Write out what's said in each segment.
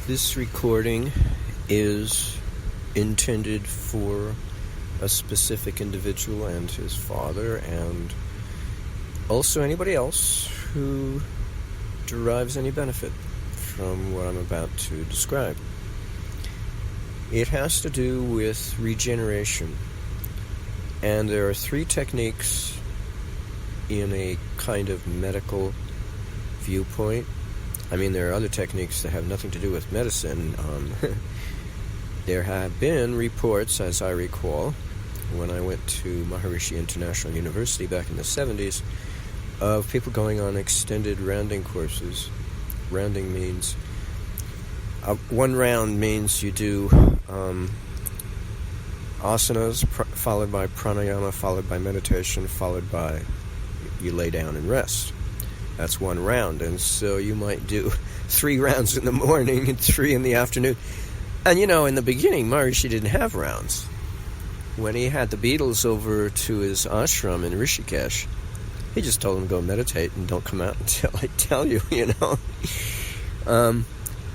This recording is intended for a specific individual and his father, and also anybody else who derives any benefit from what I'm about to describe. It has to do with regeneration, and there are three techniques in a kind of medical viewpoint. I mean, there are other techniques that have nothing to do with medicine. There have been reports, as I recall, when I went to Maharishi International University back in the 70s, of people going on extended rounding courses. Rounding means, one round means you do asanas, followed by pranayama, followed by meditation, followed by you lay down and rest. That's one round, and so you might do 3 rounds in the morning and 3 in the afternoon. And in the beginning, Maharishi didn't have rounds. When he had the Beatles over to his ashram in Rishikesh, he just told them to go meditate and don't come out until I tell you,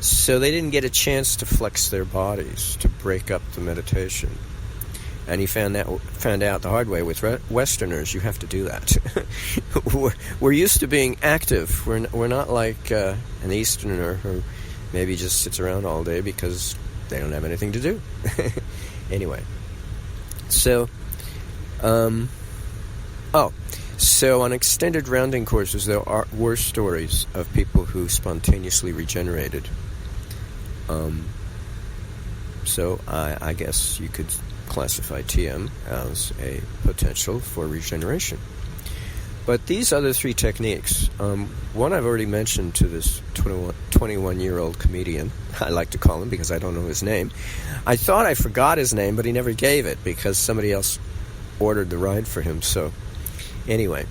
So they didn't get a chance to flex their bodies, to break up the meditation. And he found out the hard way with Westerners, you have to do that. We're used to being active. We're not like an Easterner who maybe just sits around all day because they don't have anything to do. Anyway, so on extended rounding courses, there were stories of people who spontaneously regenerated. So I guess you could classify TM as a potential for regeneration. But these other 3 techniques, one I've already mentioned to this 21-year-old comedian. I like to call him because I don't know his name. I thought I forgot his name, but he never gave it because somebody else ordered the ride for him. So anyway,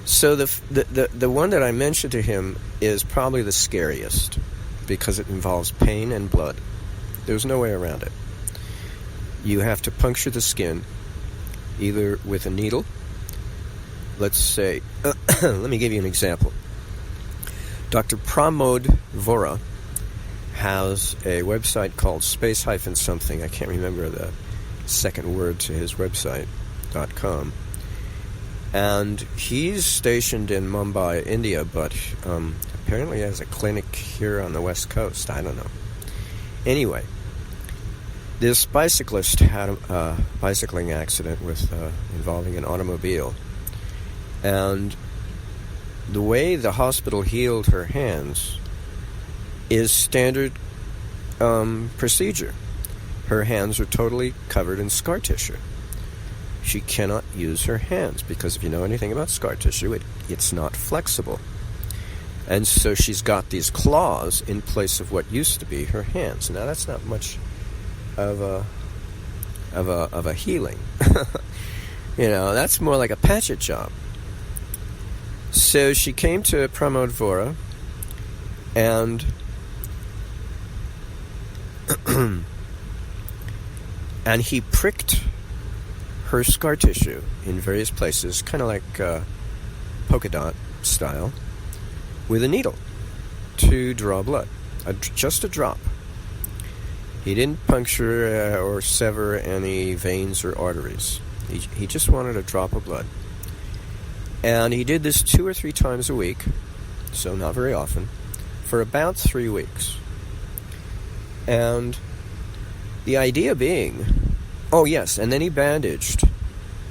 so the one that I mentioned to him is probably the scariest, because it involves pain and blood. There's no way around it. You have to puncture the skin, either with a needle. Let's say, let me give you an example. Dr. Pramod Vora has a website called space-something. I can't remember the second word to his website, .com. And he's stationed in Mumbai, India, but apparently has a clinic here on the West Coast. I don't know. Anyway, this bicyclist had a bicycling accident involving an automobile. And the way the hospital healed her hands is standard procedure. Her hands are totally covered in scar tissue. She cannot use her hands because if you know anything about scar tissue, it's not flexible. And so she's got these claws in place of what used to be her hands. Now that's not much of a healing. That's more like a patchet job. So she came to Pramod Vora, and he pricked her scar tissue in various places, kind of like polka dot style, with a needle to draw blood. Just a drop. He didn't puncture or sever any veins or arteries. He just wanted a drop of blood. And he did this 2 or 3 times a week, so not very often, for about 3 weeks. And the idea being, and then he bandaged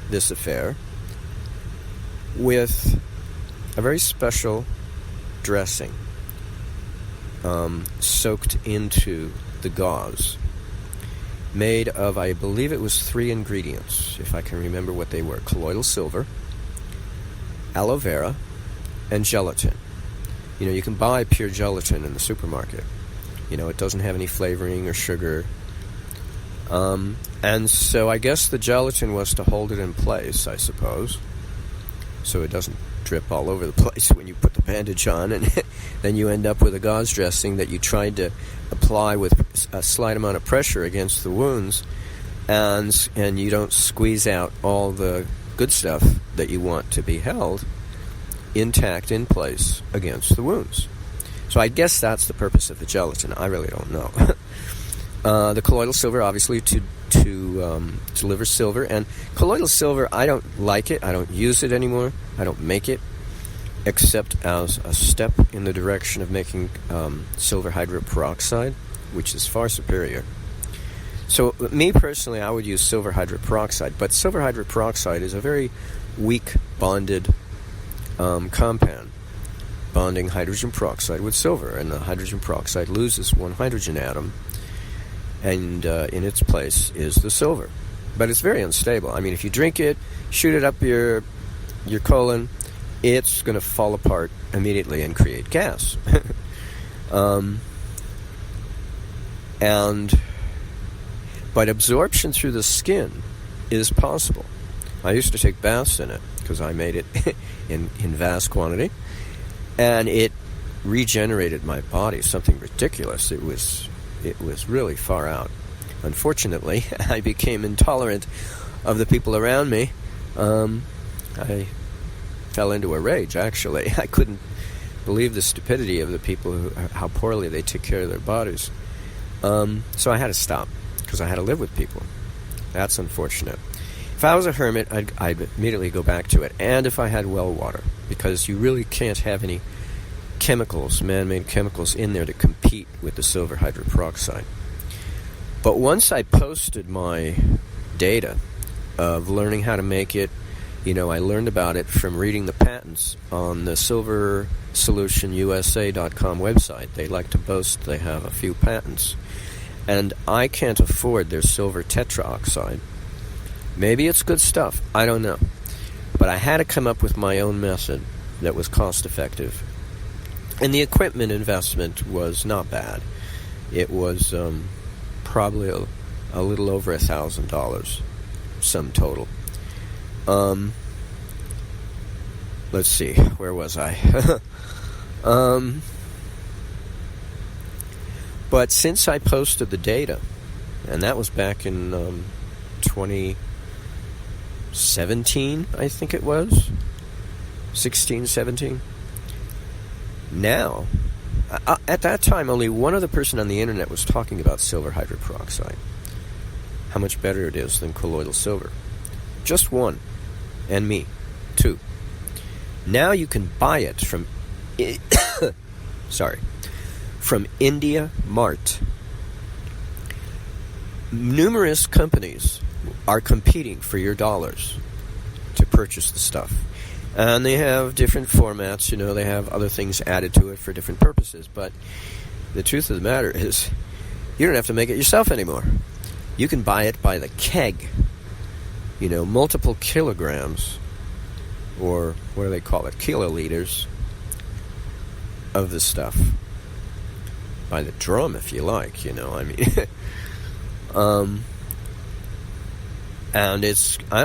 this affair with a very special dressing soaked into the gauze, made of, I believe it was 3 ingredients, if I can remember what they were: colloidal silver, aloe vera, and gelatin. You can buy pure gelatin in the supermarket. It doesn't have any flavoring or sugar. And so I guess the gelatin was to hold it in place, I suppose, so it doesn't drip all over the place when you put the bandage on, and then you end up with a gauze dressing that you tried to apply with a slight amount of pressure against the wounds, and you don't squeeze out all the good stuff that you want to be held. intact in place against the wounds. So I guess that's the purpose of the gelatin. I really don't know. The colloidal silver, obviously, to deliver silver. And colloidal silver, I don't like it. I don't use it anymore. I don't make it, except as a step in the direction of making silver hydroperoxide, which is far superior. So me personally, I would use silver hydroperoxide, but silver hydroperoxide is a very weak bonded compound, bonding hydrogen peroxide with silver, and the hydrogen peroxide loses one hydrogen atom, and in its place is the silver. But it's very unstable. I mean, if you drink it, shoot it up your colon, it's going to fall apart immediately and create gas. But absorption through the skin is possible. I used to take baths in it because I made it in vast quantity, and it regenerated my body, something ridiculous. It was really far out. Unfortunately, I became intolerant of the people around me. I fell into a rage, actually. I couldn't believe the stupidity of the people, how poorly they took care of their bodies. So I had to stop, because I had to live with people. That's unfortunate. If I was a hermit, I'd immediately go back to it. And if I had well water, because you really can't have any chemicals, man-made chemicals, in there to compete with the silver hydroperoxide. But once I posted my data of learning how to make it, I learned about it from reading the patents on the silversolutionusa.com website. They like to boast they have a few patents. And I can't afford their silver tetraoxide. Maybe it's good stuff. I don't know. But I had to come up with my own method that was cost-effective. And the equipment investment was not bad. It was probably a little over $1,000, sum total. Let's see, where was I? But since I posted the data, and that was back in 2017, I think it was, 16, 17. Now, at that time, only one other person on the internet was talking about silver hydroperoxide, how much better it is than colloidal silver. Just one, and me, too. Now you can buy it from from India Mart. Numerous companies are competing for your dollars to purchase the stuff. And they have different formats, they have other things added to it for different purposes. But the truth of the matter is, you don't have to make it yourself anymore. You can buy it by the keg, multiple kilograms, or what do they call it, kiloliters of this stuff. By the drum, if you like, and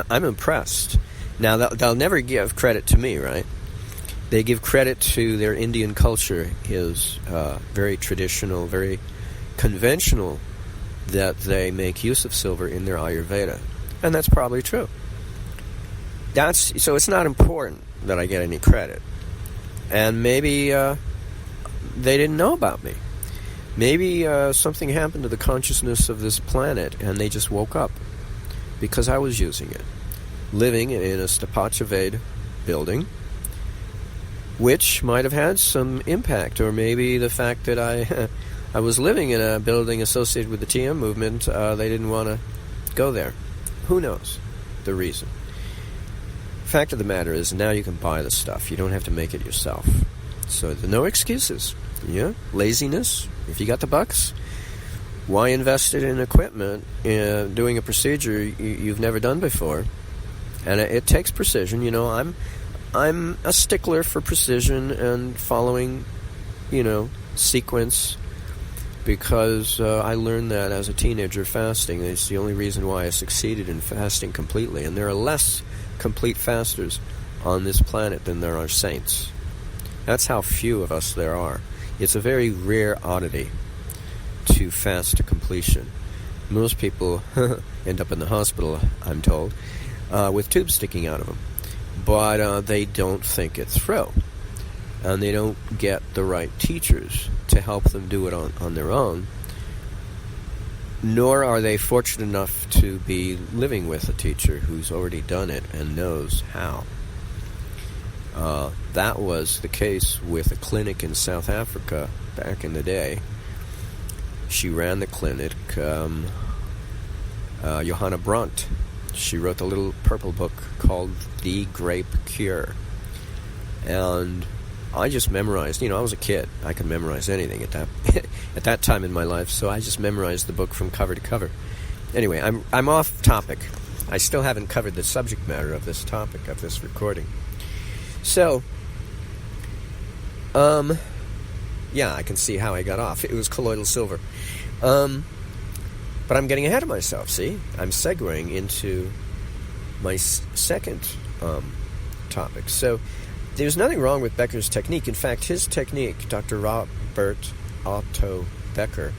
I'm impressed. Now, they'll never give credit to me, right? They give credit to their Indian culture is very traditional, very conventional, that they make use of silver in their Ayurveda. And that's probably true. So it's not important that I get any credit. And maybe they didn't know about me. Maybe something happened to the consciousness of this planet and they just woke up because I was using it. Living in a Stapachaved building, which might have had some impact, or maybe the fact that I was living in a building associated with the TM movement, they didn't want to go there. Who knows the reason? Fact of the matter is, now you can buy the stuff. You don't have to make it yourself. So no excuses. Laziness. If you got the bucks, why invest it in equipment, doing a procedure you've never done before? And it takes precision. I'm a stickler for precision and following, sequence, because I learned that as a teenager fasting. It's the only reason why I succeeded in fasting completely. And there are less complete fasters on this planet than there are saints. That's how few of us there are. It's a very rare oddity to fast to completion. Most people end up in the hospital, I'm told, with tubes sticking out of them. but they don't think it through. And they don't get the right teachers to help them do it on their own, nor are they fortunate enough to be living with a teacher who's already done it and knows how. That was the case with a clinic in South Africa back in the day. She ran the clinic, Johanna Brunt. She wrote the little purple book called The Grape Cure. And I just memorized, I was a kid. I could memorize anything at that time in my life, so I just memorized the book from cover to cover. Anyway, I'm off topic. I still haven't covered the subject matter of this topic, of this recording. So, yeah, I can see how I got off. It was colloidal silver. But I'm getting ahead of myself, see? I'm segueing into my second topic. So, there's nothing wrong with Becker's technique. In fact, his technique, Dr. Robert Otto Becker,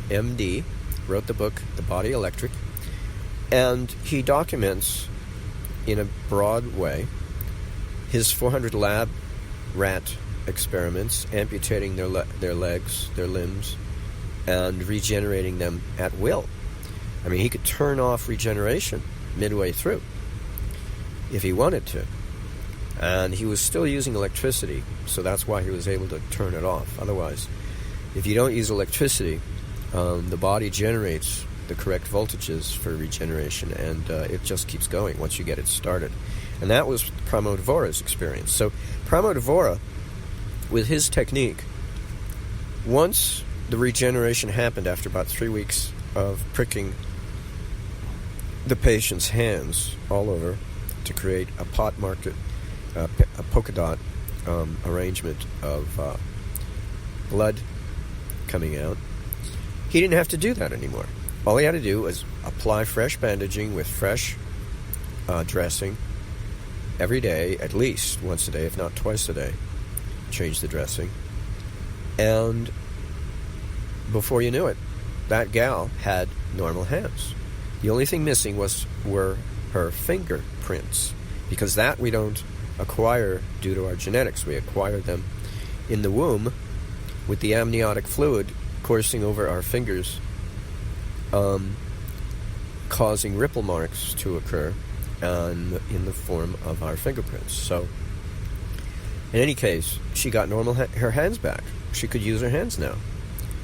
MD, wrote the book, The Body Electric, and he documents in a broad way his 400 lab rat experiments, amputating their legs, their limbs, and regenerating them at will. I mean, he could turn off regeneration midway through if he wanted to. And he was still using electricity, so that's why he was able to turn it off. Otherwise, if you don't use electricity, the body generates the correct voltages for regeneration, and it just keeps going once you get it started. And that was Pramod Vohra's experience. So Pramod Vohra, with his technique, once the regeneration happened after about 3 weeks of pricking the patient's hands all over to create a a polka dot arrangement of blood coming out, he didn't have to do that anymore. All he had to do was apply fresh bandaging with fresh dressing every day, at least once a day, if not twice a day. Change the dressing. And before you knew it, that gal had normal hands. The only thing missing were her fingerprints, because that we don't acquire due to our genetics. We acquire them in the womb with the amniotic fluid coursing over our fingers, causing ripple marks to occur in the form of our fingerprints. So, in any case, she got her hands back. She could use her hands now.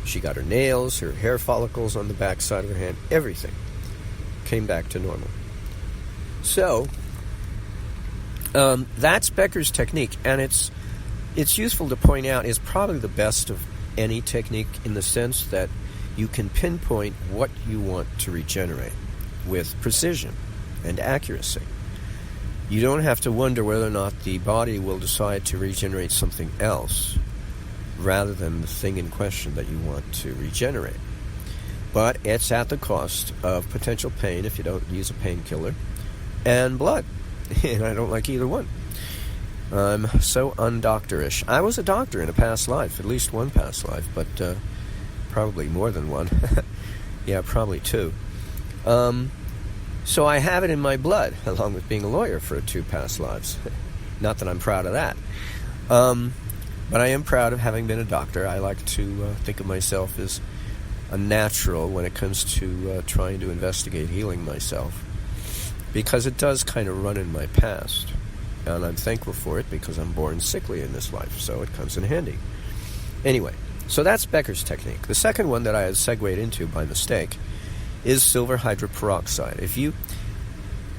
She got her nails, her hair follicles on the back side of her hand, everything came back to normal. So, that's Becker's technique, and it's useful to point out is probably the best of any technique in the sense that you can pinpoint what you want to regenerate with precision and accuracy. You don't have to wonder whether or not the body will decide to regenerate something else rather than the thing in question that you want to regenerate. But it's at the cost of potential pain if you don't use a painkiller, and blood. And I don't like either one. I'm so undoctorish. I was a doctor in a past life, at least one past life, but probably more than one. Yeah, probably two. So I have it in my blood, along with being a lawyer for 2 past lives. Not that I'm proud of that. But I am proud of having been a doctor. I like to think of myself as a natural when it comes to trying to investigate healing myself, because it does kind of run in my past. And I'm thankful for it because I'm born sickly in this life, so it comes in handy. Anyway, so that's Becker's technique. The second one that I had segued into by mistake is silver hydroperoxide. If you,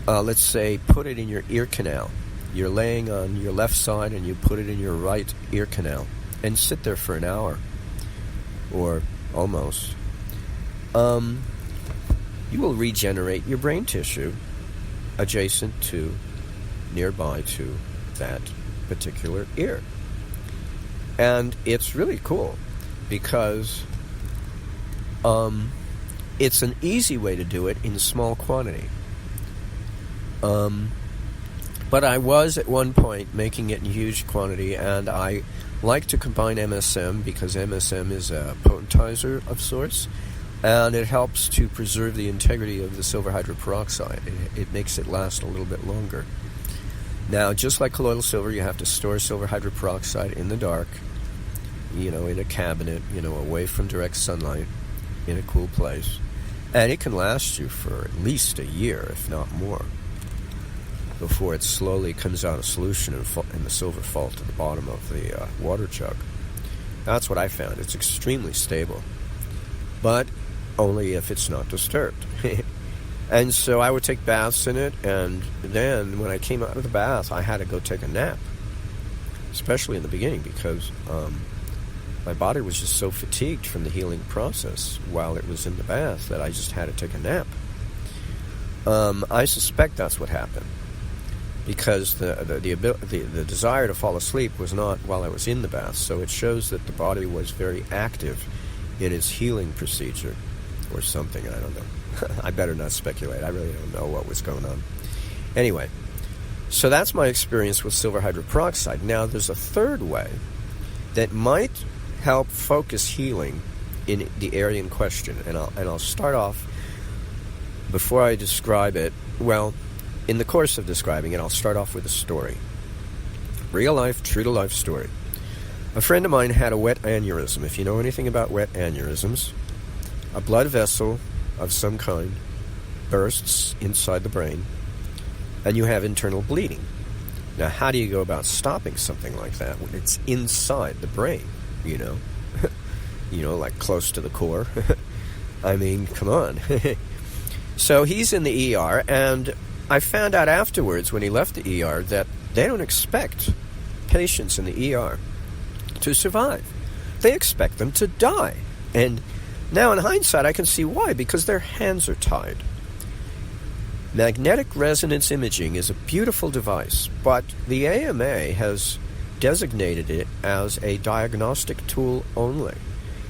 let's say, put it in your ear canal, you're laying on your left side and you put it in your right ear canal and sit there for an hour, or almost, you will regenerate your brain tissue adjacent to, nearby to that particular ear. And it's really cool because it's an easy way to do it in small quantity. But I was at one point making it in huge quantity, and I like to combine MSM because MSM is a potentizer of sorts, and it helps to preserve the integrity of the silver hydroperoxide. It makes it last a little bit longer. Now, just like colloidal silver, you have to store silver hydroperoxide in the dark, in a cabinet, away from direct sunlight, in a cool place. And it can last you for at least a year, if not more, before it slowly comes out of solution and the silver falls to the bottom of the water jug. That's what I found. It's extremely stable, but only if it's not disturbed. And so I would take baths in it, and then when I came out of the bath, I had to go take a nap, especially in the beginning, because my body was just so fatigued from the healing process while it was in the bath that I just had to take a nap. I suspect that's what happened, because the desire to fall asleep was not while I was in the bath, so it shows that the body was very active in its healing procedure, or something, I don't know. I better not speculate. I really don't know what was going on. Anyway, so that's my experience with silver hydroperoxide. Now, there's a third way that might help focus healing in the area in question, and I'll start off, before I describe it, well, in the course of describing it, I'll start off with a story. Real life, true to life story. A friend of mine had a wet aneurysm. If you know anything about wet aneurysms, a blood vessel of some kind bursts inside the brain, and you have internal bleeding. Now, how do you go about stopping something like that when it's inside the brain, like close to the core? I mean, come on. So he's in the ER, and I found out afterwards when he left the ER that they don't expect patients in the ER to survive. They expect them to die. And now, in hindsight, I can see why, because their hands are tied. Magnetic resonance imaging is a beautiful device, but the AMA has designated it as a diagnostic tool only.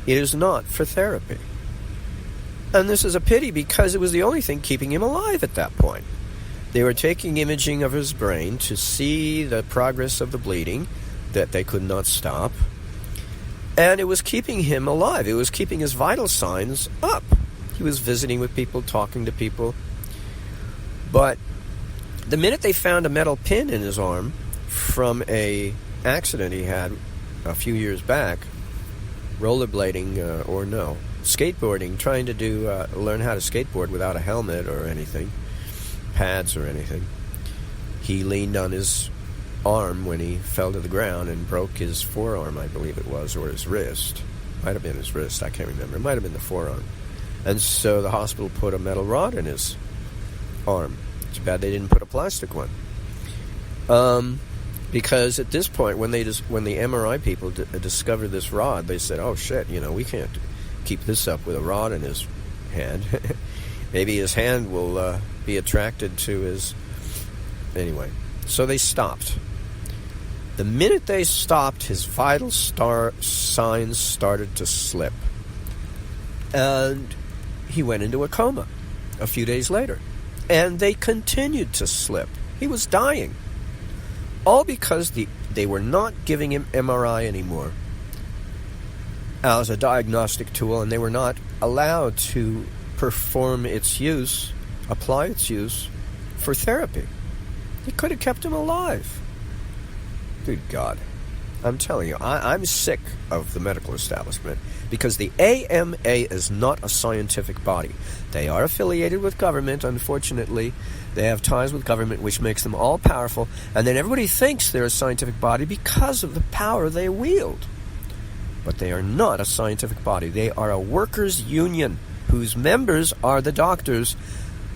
It is not for therapy. And this is a pity, because it was the only thing keeping him alive at that point. They were taking imaging of his brain to see the progress of the bleeding that they could not stop. And it was keeping him alive. It was keeping his vital signs up. He was visiting with people, talking to people. But the minute they found a metal pin in his arm from a accident he had a few years back, rollerblading, skateboarding, trying to learn how to skateboard without a helmet or anything, pads or anything, he leaned on his arm when he fell to the ground and broke his forearm, I believe it was, or his wrist. Might have been his wrist, I can't remember. It might have been the forearm. And so the hospital put a metal rod in his arm. Too bad they didn't put a plastic one. Because at this point, when the MRI people discovered this rod, they said, oh shit, we can't keep this up with a rod in his hand. Maybe his hand will be attracted to his... Anyway, so they stopped. The minute they stopped, his vital signs started to slip. And he went into a coma a few days later. And they continued to slip. He was dying. All because they were not giving him MRI anymore as a diagnostic tool, and they were not allowed to apply its use for therapy. They could have kept him alive. Good God. I'm telling you, I'm sick of the medical establishment, because the AMA is not a scientific body. They are affiliated with government, unfortunately. They have ties with government, which makes them all powerful, and then everybody thinks they're a scientific body because of the power they wield. But they are not a scientific body. They are a workers' union whose members are the doctors,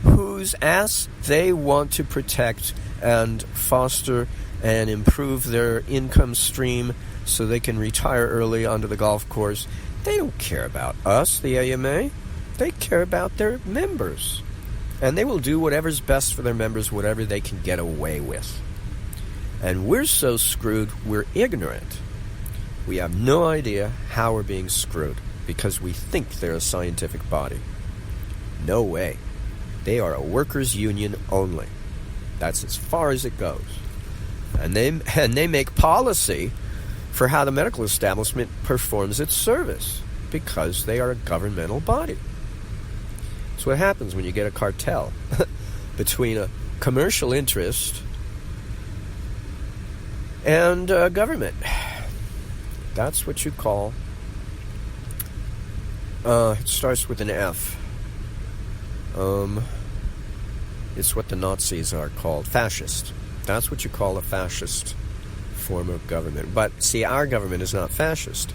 whose ass they want to protect and foster and improve their income stream so they can retire early onto the golf course. They don't care about us, the AMA. They care about their members. And they will do whatever's best for their members, whatever they can get away with. And we're so screwed, we're ignorant. We have no idea how we're being screwed because we think they're a scientific body. No way. They are a workers' union only. That's as far as it goes. And they make policy for how the medical establishment performs its service because they are a governmental body. That's what happens when you get a cartel between a commercial interest And government. That's what you call... it starts with an F. It's what the Nazis are called. Fascist. That's what you call a fascist form of government. But, see, our government is not fascist.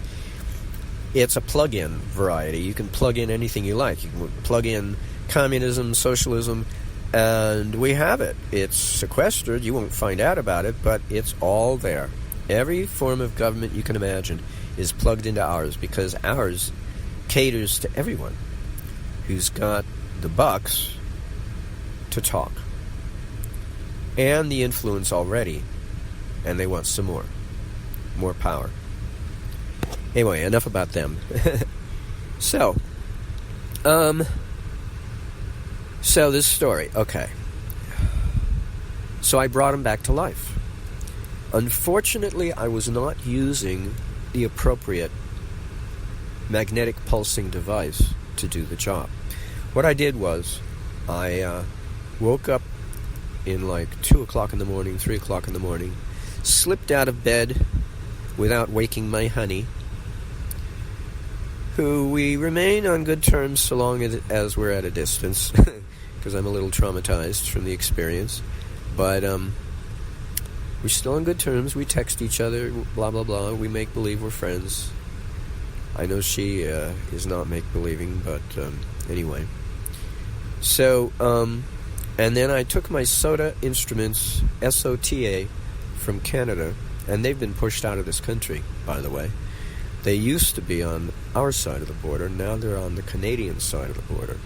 It's a plug-in variety. You can plug in anything you like. You can plug in communism, socialism, and we have it. It's sequestered. You won't find out about it, but it's all there. Every form of government you can imagine is plugged into ours, because ours caters to everyone who's got the bucks to talk and the influence already, and they want some more power. Anyway, enough about them. So this story, okay. So I brought him back to life. Unfortunately, I was not using the appropriate magnetic pulsing device to do the job. What I did was, I woke up in like 2 o'clock in the morning, 3 o'clock in the morning, slipped out of bed without waking my honey, who we remain on good terms so long as we're at a distance, because I'm a little traumatized from the experience. But we're still on good terms. We text each other, blah, blah, blah. We make believe we're friends. I know she is not make-believing, but anyway. So, and then I took my SOTA instruments, SOTA, from Canada, and they've been pushed out of this country, by the way. They used to be on our side of the border. Now they're on the Canadian side of the border.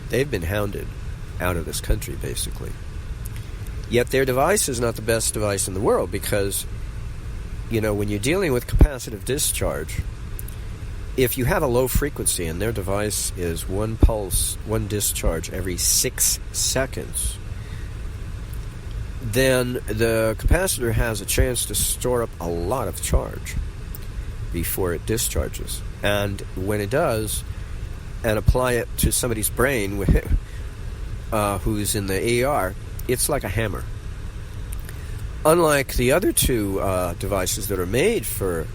They've been hounded out of this country, basically. Yet their device is not the best device in the world, because, you know, when you're dealing with capacitive discharge, if you have a low frequency and their device is one pulse, one discharge every 6 seconds, then the capacitor has a chance to store up a lot of charge before it discharges. And when it does, and apply it to somebody's brain who's in the ER, it's like a hammer. Unlike the other two devices that are made for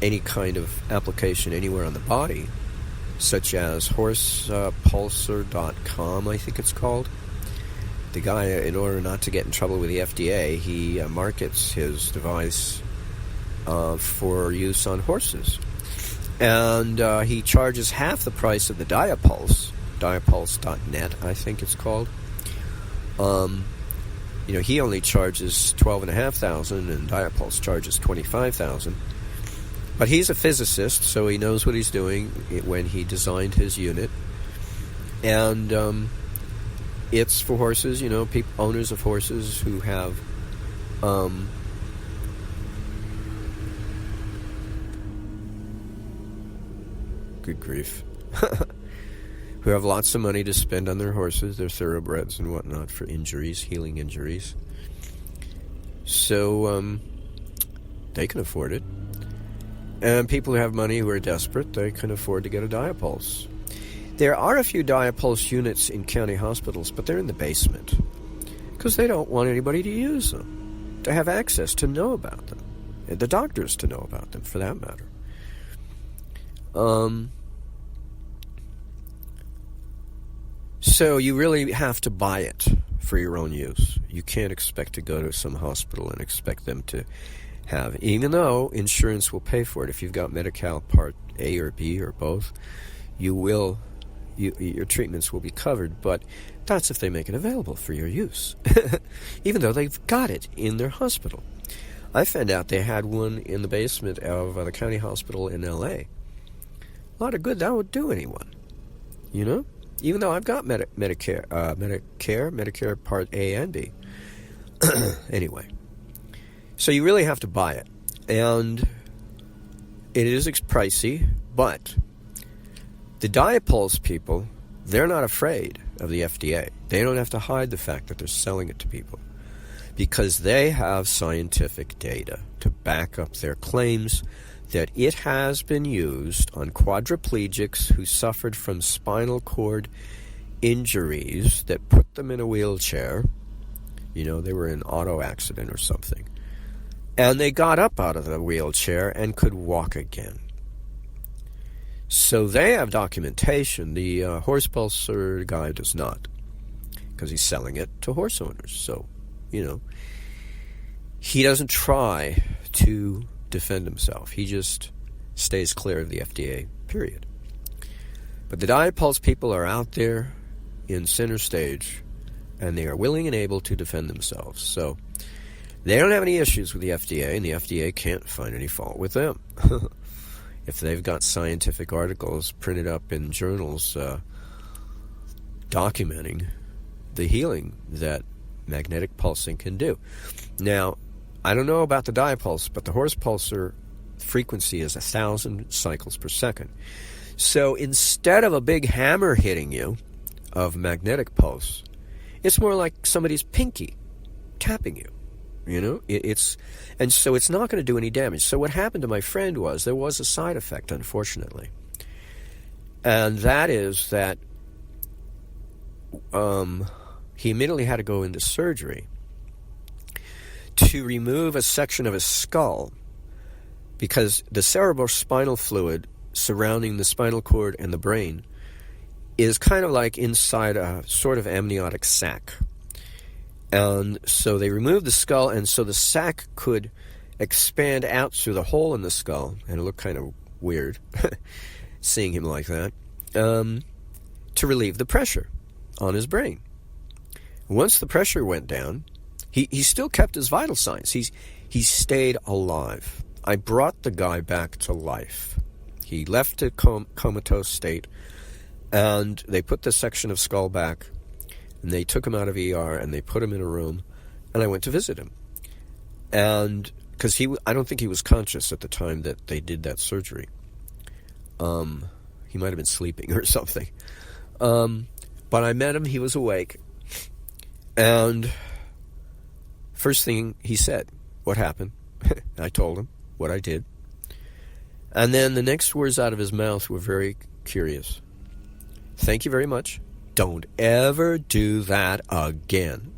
any kind of application anywhere on the body, such as horsepulsar.com, I think it's called. The guy, in order not to get in trouble with the FDA, he markets his device for use on horses. And he charges half the price of the Diapulse, diapulse.net, I think it's called. You know, he only charges $12,500, and Diapulse charges $25,000. But he's a physicist, so he knows what he's doing when he designed his unit. And it's for horses, you know, owners of horses who have good grief. Who have lots of money to spend on their horses, their thoroughbreds and whatnot, for injuries, healing injuries. So they can afford it. And people who have money who are desperate, they can afford to get a Diapulse. There are a few Diapulse units in county hospitals, but they're in the basement, because they don't want anybody to use them, to have access, to know about them, and the doctors to know about them, for that matter. So you really have to buy it for your own use. You can't expect to go to some hospital and expect them to have, even though insurance will pay for it. If you've got Medi-Cal Part A or B or both, your treatments will be covered, but that's if they make it available for your use, even though they've got it in their hospital. I found out they had one in the basement of the county hospital in L.A. A lot of good that would do anyone, you know? Even though I've got Medicare Part A and B. Anyway. So you really have to buy it. And it is pricey, but the Diapulse people, they're not afraid of the FDA. They don't have to hide the fact that they're selling it to people, because they have scientific data to back up their claims that it has been used on quadriplegics who suffered from spinal cord injuries that put them in a wheelchair They were in an auto accident or something. And they got up out of the wheelchair and could walk again. So they have documentation. The horse pulser guy does not, because he's selling it to horse owners. So, he doesn't try to defend himself. He just stays clear of the FDA, period. But the Diapulse people are out there in center stage, and they are willing and able to defend themselves. So they don't have any issues with the FDA, and the FDA can't find any fault with them. If they've got scientific articles printed up in journals documenting the healing that magnetic pulsing can do. Now, I don't know about the Diapulse, but the horse pulsar frequency is 1,000 cycles per second. So instead of a big hammer hitting you of magnetic pulse, it's more like somebody's pinky tapping you. And so it's not going to do any damage. So what happened to my friend was there was a side effect, unfortunately. And that is that he immediately had to go into surgery to remove a section of his skull, because the cerebrospinal fluid surrounding the spinal cord and the brain is kind of like inside a sort of amniotic sac. And so they removed the skull, and so the sac could expand out through the hole in the skull, and it looked kind of weird seeing him like that, to relieve the pressure on his brain. Once the pressure went down, he still kept his vital signs. He stayed alive. I brought the guy back to life. He left a comatose state, and they put the section of skull back, and they took him out of ER, and they put him in a room, and I went to visit him. And because I don't think he was conscious at the time that they did that surgery. He might have been sleeping or something. But I met him, he was awake, and first thing he said, "What happened?" I told him what I did. And then the next words out of his mouth were very curious. "Thank you very much. Don't ever do that again."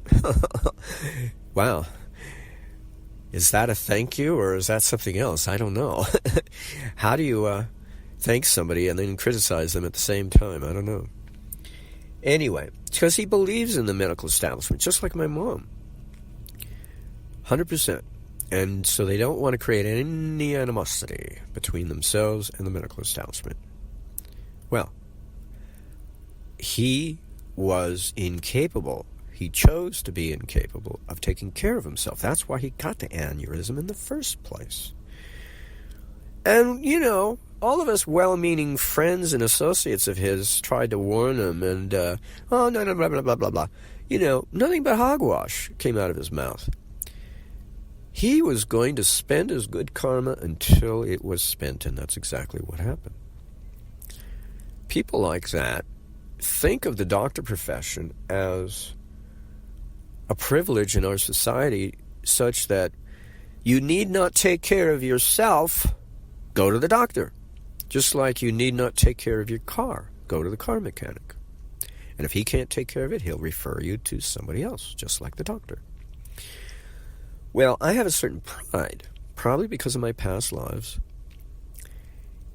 Wow. Is that a thank you, or is that something else? I don't know. How do you thank somebody and then criticize them at the same time? I don't know. Anyway, because he believes in the medical establishment, just like my mom. 100%. And so they don't want to create any animosity between themselves and the medical establishment. Well, he was incapable. He chose to be incapable of taking care of himself. That's why he got the aneurysm in the first place. And, all of us well-meaning friends and associates of his tried to warn him, and, no, blah, blah, blah, blah, blah. Nothing but hogwash came out of his mouth. He was going to spend his good karma until it was spent, and that's exactly what happened. People like that think of the doctor profession as a privilege in our society, such that you need not take care of yourself, go to the doctor. Just like you need not take care of your car, go to the car mechanic. And if he can't take care of it, he'll refer you to somebody else, just like the doctor. Well, I have a certain pride, probably because of my past lives,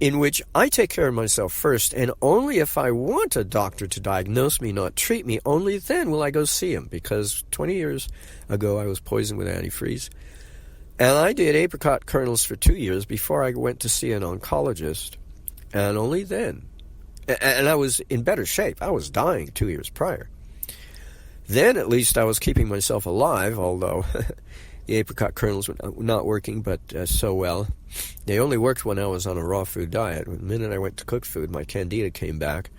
in which I take care of myself first, and only if I want a doctor to diagnose me, not treat me, only then will I go see him. Because 20 years ago, I was poisoned with antifreeze, and I did apricot kernels for 2 years before I went to see an oncologist, and only then. And I was in better shape. I was dying 2 years prior. Then, at least, I was keeping myself alive, although the apricot kernels were not working, but so well. They only worked when I was on a raw food diet. The minute I went to cooked food, my candida came back,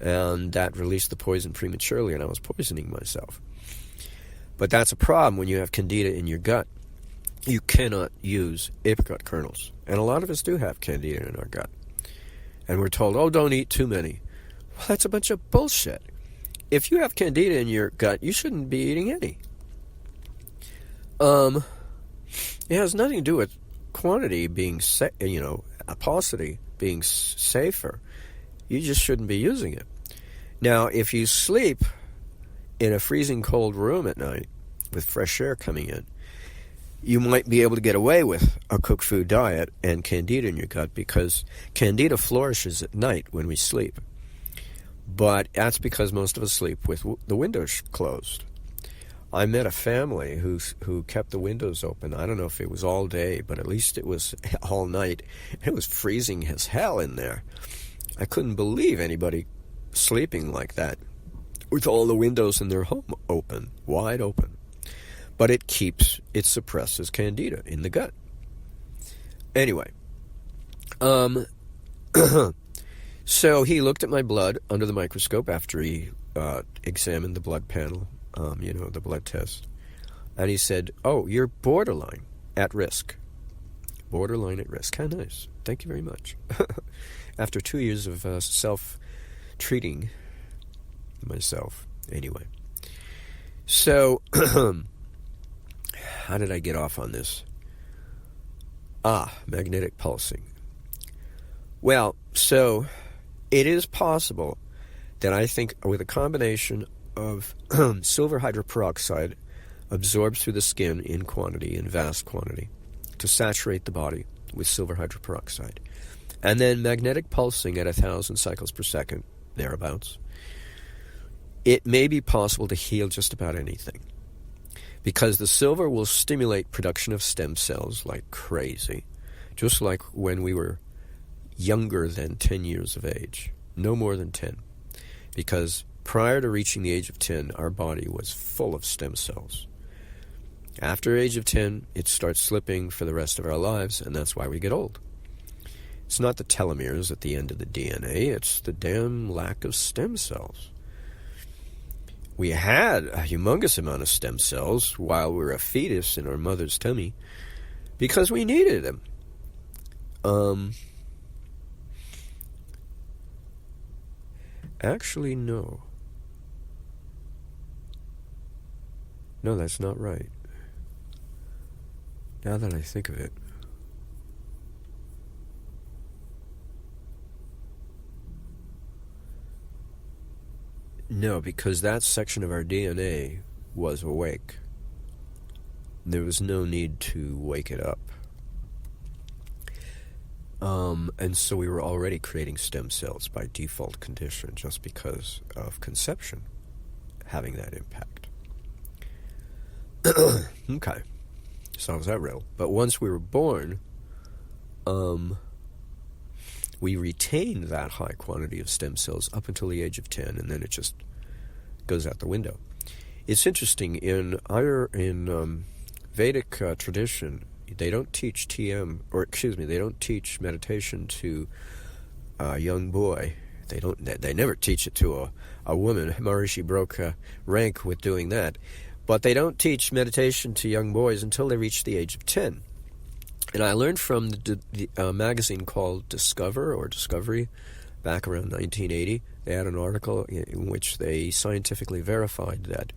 and that released the poison prematurely, and I was poisoning myself. But that's a problem when you have candida in your gut. You cannot use apricot kernels. And a lot of us do have candida in our gut. And we're told, oh, don't eat too many. Well, that's a bunch of bullshit. If you have candida in your gut, you shouldn't be eating any. It has nothing to do with quantity being, paucity being safer. You just shouldn't be using it. Now, if you sleep in a freezing cold room at night, with fresh air coming in, you might be able to get away with a cooked food diet and candida in your gut, because candida flourishes at night when we sleep. But that's because most of us sleep with the windows closed. I met a family who kept the windows open. I don't know if it was all day, but at least it was all night. It was freezing as hell in there. I couldn't believe anybody sleeping like that with all the windows in their home open, wide open. But it suppresses candida in the gut. Anyway, so he looked at my blood under the microscope after he examined the blood panel, the blood test. And he said, "Oh, you're borderline at risk." Borderline at risk. How nice. Thank you very much. After 2 years of self-treating myself. Anyway. So, how did I get off on this? Magnetic pulsing. Well, so it is possible that I think with a combination of silver hydroperoxide absorbed through the skin in vast quantity, to saturate the body with silver hydroperoxide, and then magnetic pulsing at 1,000 cycles per second, thereabouts, it may be possible to heal just about anything. Because the silver will stimulate production of stem cells like crazy, just like when we were younger than 10 years of age, no more than 10. Because prior to reaching the age of 10, our body was full of stem cells. After age of 10, it starts slipping for the rest of our lives, and that's why we get old. It's not the telomeres at the end of the DNA, it's the damn lack of stem cells. We had a humongous amount of stem cells while we were a fetus in our mother's tummy because we needed them. Actually, no. No, that's not right. Now that I think of it. No, because that section of our DNA was awake. There was no need to wake it up. And so we were already creating stem cells by default condition just because of conception having that impact. Okay. Solves that riddle. But once we were born, we retained that high quantity of stem cells up until the age of 10, and then it just goes out the window. It's interesting, in Vedic tradition, they don't teach they don't teach meditation to a young boy. They never teach it to a woman. Maharishi broke rank with doing that. But they don't teach meditation to young boys until they reach the age of 10. And I learned from the magazine called Discovery, back around 1980. They had an article in which they scientifically verified that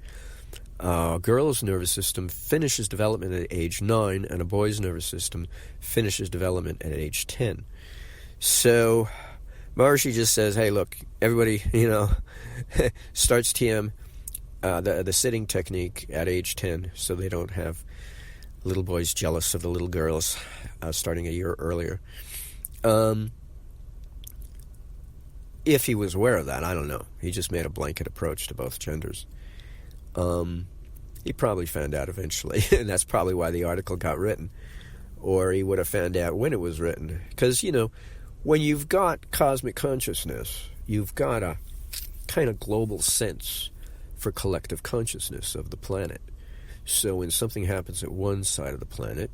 a girl's nervous system finishes development at age 9, and a boy's nervous system finishes development at age 10. So Maharishi just says, hey, look, everybody, starts TM, the sitting technique at age 10, so they don't have little boys jealous of the little girls starting a year earlier. If he was aware of that, I don't know. He just made a blanket approach to both genders. He probably found out eventually, and that's probably why the article got written. Or he would have found out when it was written. Because, when you've got cosmic consciousness, you've got a kind of global sense for collective consciousness of the planet. So when something happens at one side of the planet,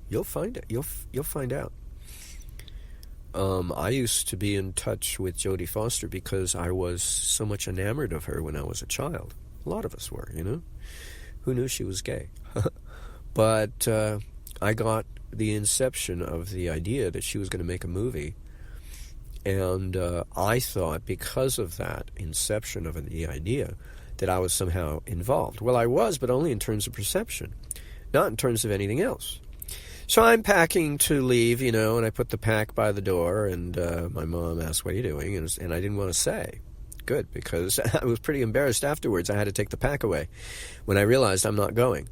you'll find it. You'll find out. I used to be in touch with Jodie Foster because I was so much enamored of her when I was a child. A lot of us were, Who knew she was gay? But I got the inception of the idea that she was going to make a movie. And I thought, because of that inception of the idea, that I was somehow involved. Well, I was, but only in terms of perception, not in terms of anything else. So I'm packing to leave, and I put the pack by the door, and my mom asked, what are you doing? And I didn't want to say. Good, because I was pretty embarrassed afterwards. I had to take the pack away when I realized I'm not going.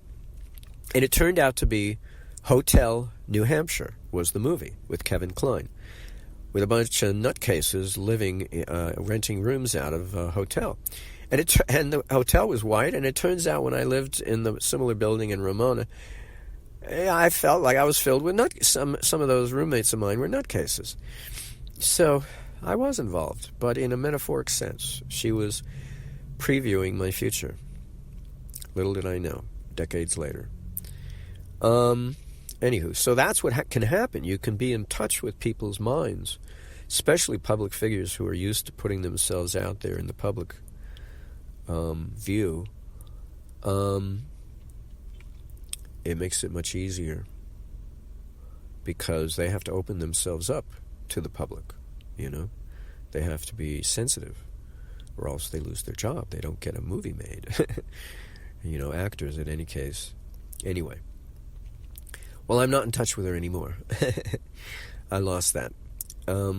And it turned out to be Hotel New Hampshire was the movie with Kevin Kline, with a bunch of nutcases renting rooms out of a hotel. And the hotel was white, and it turns out when I lived in the similar building in Ramona, I felt like I was filled with some of those roommates of mine were nutcases. So I was involved, but in a metaphoric sense. She was previewing my future. Little did I know, decades later. Anywho, so that's what can happen. You can be in touch with people's minds, especially public figures who are used to putting themselves out there in the public view. It makes it much easier because they have to open themselves up to the public, you know. They have to be sensitive or else they lose their job. They don't get a movie made. You know, actors in any case. Anyway. Well, I'm not in touch with her anymore. I lost that. I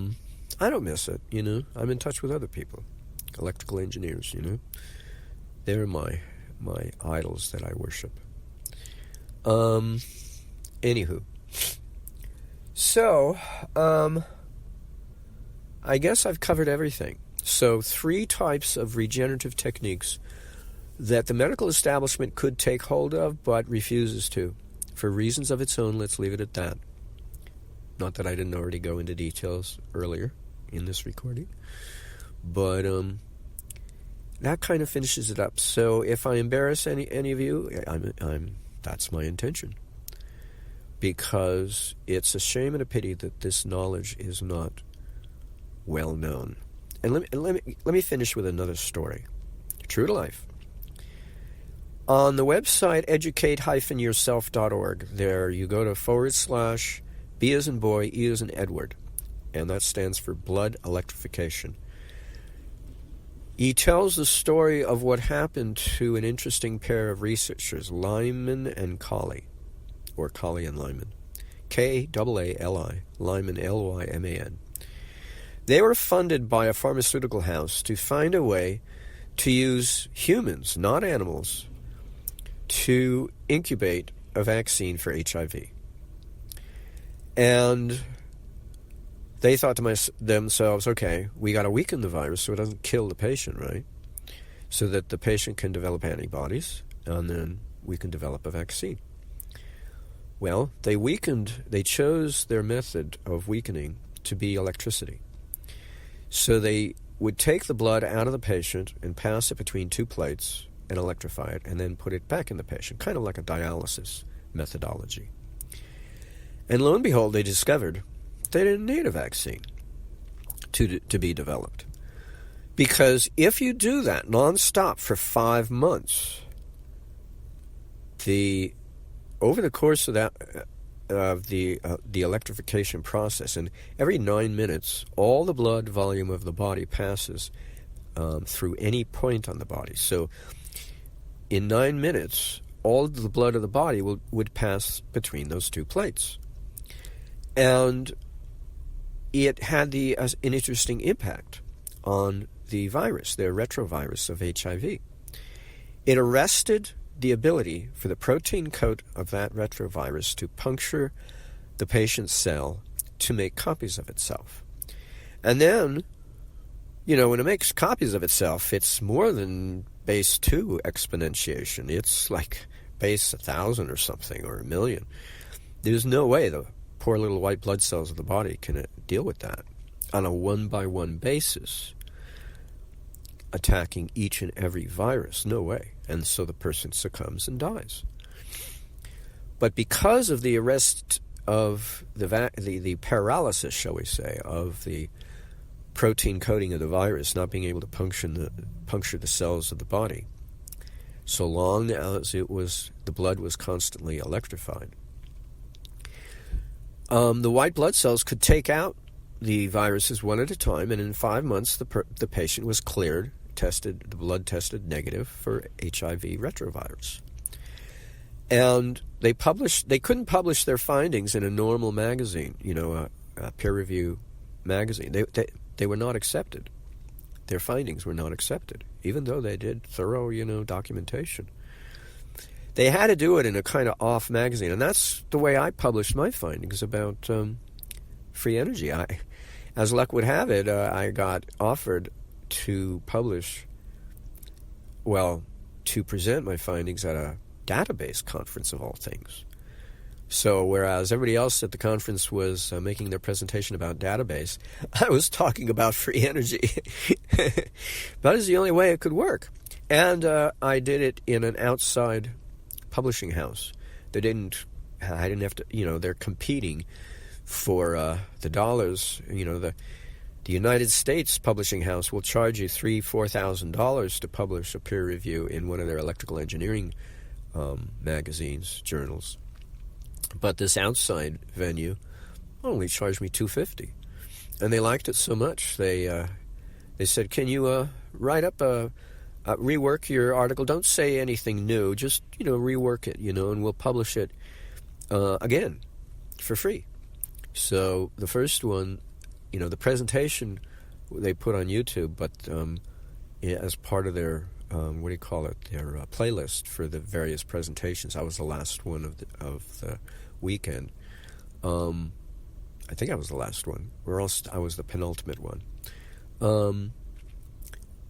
don't miss it, you know. I'm in touch with other people. Electrical engineers, you know. They're my idols that I worship. Anywho. So, I guess I've covered everything. So, 3 types of regenerative techniques that the medical establishment could take hold of but refuses to. For reasons of its own, let's leave it at that. Not that I didn't already go into details earlier in this recording. But that kind of finishes it up. So if I embarrass any of you, that's my intention. Because it's a shame and a pity that this knowledge is not well known. And let me finish with another story. True to life. On the website educate-yourself.org, there you go to / B as in boy, E as in Edward, and that stands for blood electrification. He tells the story of what happened to an interesting pair of researchers, Lyman and Colley, or Colley and Lyman, K-A-A-L-I, Lyman, L-Y-M-A-N. They were funded by a pharmaceutical house to find a way to use humans, not animals, to incubate a vaccine for HIV. And they thought to themselves, okay, we got to weaken the virus so it doesn't kill the patient, right? So that the patient can develop antibodies, and then we can develop a vaccine. Well, they chose their method of weakening to be electricity. So they would take the blood out of the patient and pass it between 2 plates and electrify it, and then put it back in the patient, kind of like a dialysis methodology. And lo and behold, they discovered they didn't need a vaccine to be developed. Because if you do that nonstop for 5 months, over the course of the electrification process, and every 9 minutes, all the blood volume of the body passes through any point on the body. So in 9 minutes, all of the blood of the body would pass between those 2 plates. And it had an interesting impact on the virus, the retrovirus of HIV. It arrested the ability for the protein coat of that retrovirus to puncture the patient's cell to make copies of itself. And then, you know, when it makes copies of itself, it's more than base 2 exponentiation. It's like base 1,000 or something, or 1,000,000. There's no way the poor little white blood cells of the body can deal with that on a 1-by-1 basis, attacking each and every virus. No way. And so the person succumbs and dies. But because of the arrest of the paralysis, shall we say, of the protein coating of the virus not being able to puncture the cells of the body, so long as the blood was constantly electrified, the white blood cells could take out the viruses one at a time, and in 5 months the patient was cleared, the blood tested negative for HIV retrovirus. And they couldn't publish their findings in a normal magazine, a peer review magazine. They were not accepted. Their findings were not accepted, even though they did thorough, documentation. they had to do it in a kind of off magazine, and that's the way I published my findings about free energy. As luck would have it, I got offered to publish, to present my findings at a database conference of all things. So whereas everybody else at the conference was making their presentation about database, I was talking about free energy. That is the only way it could work. And I did it in an outside publishing house. I didn't have to, they're competing for the dollars. The United States publishing house will charge you $3,000-$4,000 to publish a peer review in one of their electrical engineering magazines, journals. But this outside venue only charged me $250, and they liked it so much they said, "Can you write up rework your article? Don't say anything new. Just rework it, and we'll publish it again for free." So the first one, the presentation they put on YouTube, but as part of their their playlist for the various presentations. I was the last one of the weekend. I think I was the last one. I was the penultimate one.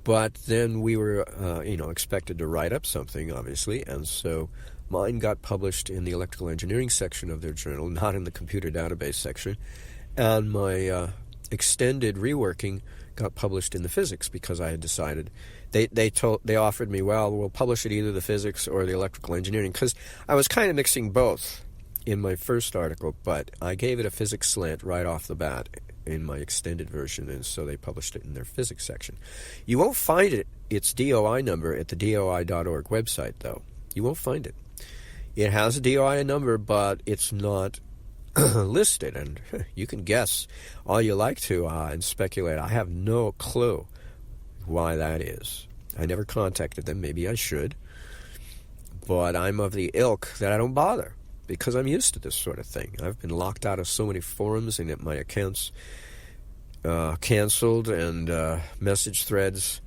But then we were, expected to write up something, obviously, and so mine got published in the electrical engineering section of their journal, not in the computer database section, and my extended reworking got published in the physics because I had decided they offered me, we'll publish it either the physics or the electrical engineering, because I was kind of mixing both in my first article, but I gave it a physics slant right off the bat in my extended version, and so they published it in their physics section. You won't find its DOI number at the DOI.org website, though. You won't find it. It has a DOI number, but it's not listed, and you can guess all you like to and speculate. I have no clue why that is. I never contacted them. Maybe I should. But I'm of the ilk that I don't bother, because I'm used to this sort of thing. I've been locked out of so many forums and my accounts canceled and message threads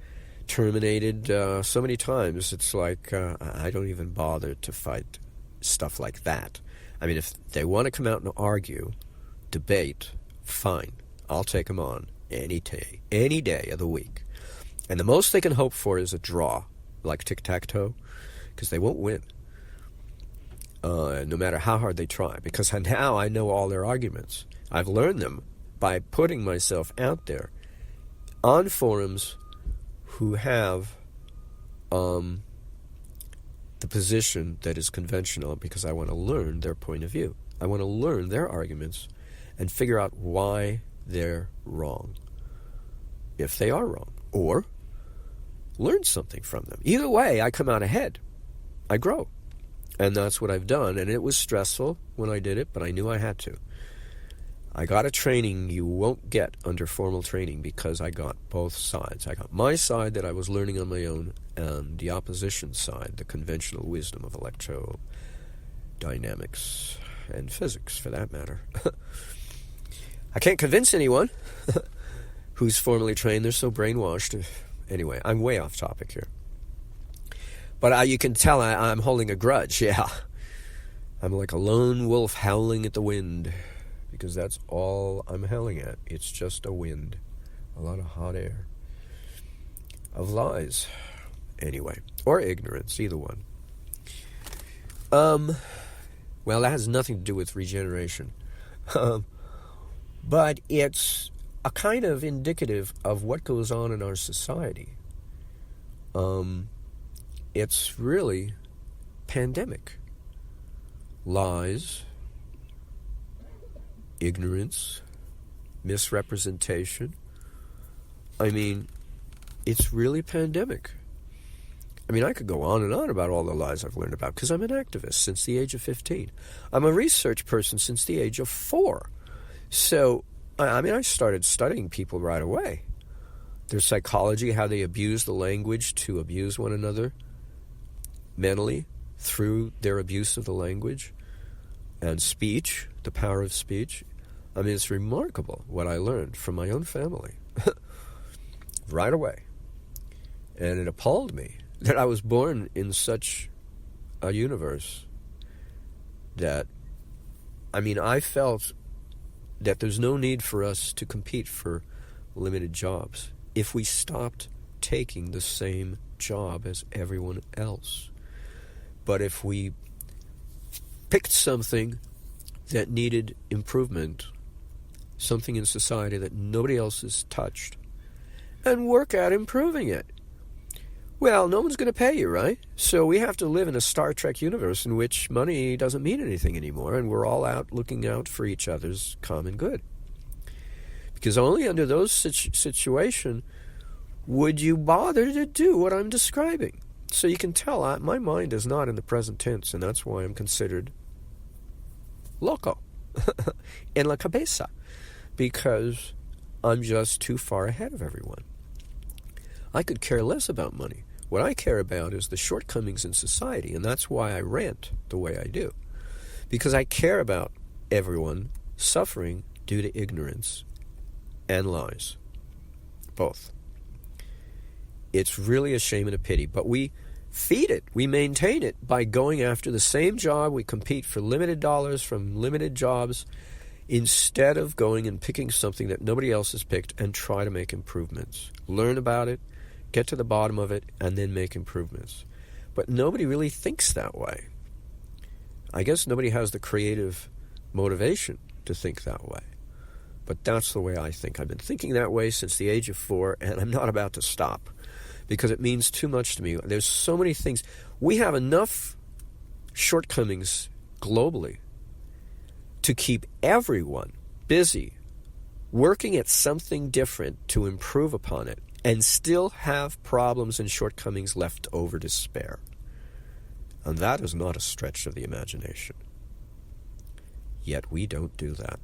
terminated so many times. It's like I don't even bother to fight stuff like that. I mean, if they want to come out and argue, debate, fine. I'll take them on any day of the week. And the most they can hope for is a draw, like tic-tac-toe, because they won't win. No matter how hard they try, because now I know all their arguments. I've learned them by putting myself out there on forums who have the position that is conventional, because I want to learn their point of view. I want to learn their arguments and figure out why they're wrong, if they are wrong, or learn something from them. Either way, I come out ahead. I grow. And that's what I've done. And it was stressful when I did it, but I knew I had to. I got a training you won't get under formal training, because I got both sides. I got my side that I was learning on my own, and the opposition side, the conventional wisdom of electrodynamics and physics, for that matter. I can't convince anyone who's formally trained. They're so brainwashed. Anyway, I'm way off topic here. But you can tell I'm holding a grudge, yeah. I'm like a lone wolf howling at the wind, because that's all I'm howling at. It's just a wind. A lot of hot air. Of lies. Anyway. Or ignorance, either one. Well, that has nothing to do with regeneration. But it's a kind of indicative of what goes on in our society. It's really pandemic. Lies, ignorance, misrepresentation. I mean, it's really pandemic. I mean, I could go on and on about all the lies I've learned about, because I'm an activist since the age of 15. I'm a research person since the age of 4. So, I started studying people right away. Their psychology, how they abuse the language to abuse one another mentally through their abuse of the language, and speech, the power of speech. I mean, it's remarkable what I learned from my own family right away. And it appalled me that I was born in such a universe that, I felt that there's no need for us to compete for limited jobs if we stopped taking the same job as everyone else. But if we picked something that needed improvement, something in society that nobody else has touched, and work at improving it, well, no one's going to pay you, right? So we have to live in a Star Trek universe in which money doesn't mean anything anymore, and we're all out looking out for each other's common good. Because only under those situation would you bother to do what I'm describing. So you can tell my mind is not in the present tense, and that's why I'm considered loco en la cabeza, because I'm just too far ahead of everyone. I could care less about money. What I care about is the shortcomings in society, and that's why I rant the way I do. Because I care about everyone suffering due to ignorance and lies. Both. It's really a shame and a pity, but we feed it, we maintain it by going after the same job. We compete for limited dollars from limited jobs instead of going and picking something that nobody else has picked and try to make improvements. Learn about it, get to the bottom of it, and then make improvements. But nobody really thinks that way. I guess nobody has the creative motivation to think that way. But that's the way I think. I've been thinking that way since the age of 4, and I'm not about to stop because it means too much to me. There's so many things. We have enough shortcomings globally to keep everyone busy working at something different to improve upon it, and still have problems and shortcomings left over to spare. And that is not a stretch of the imagination. Yet we don't do that.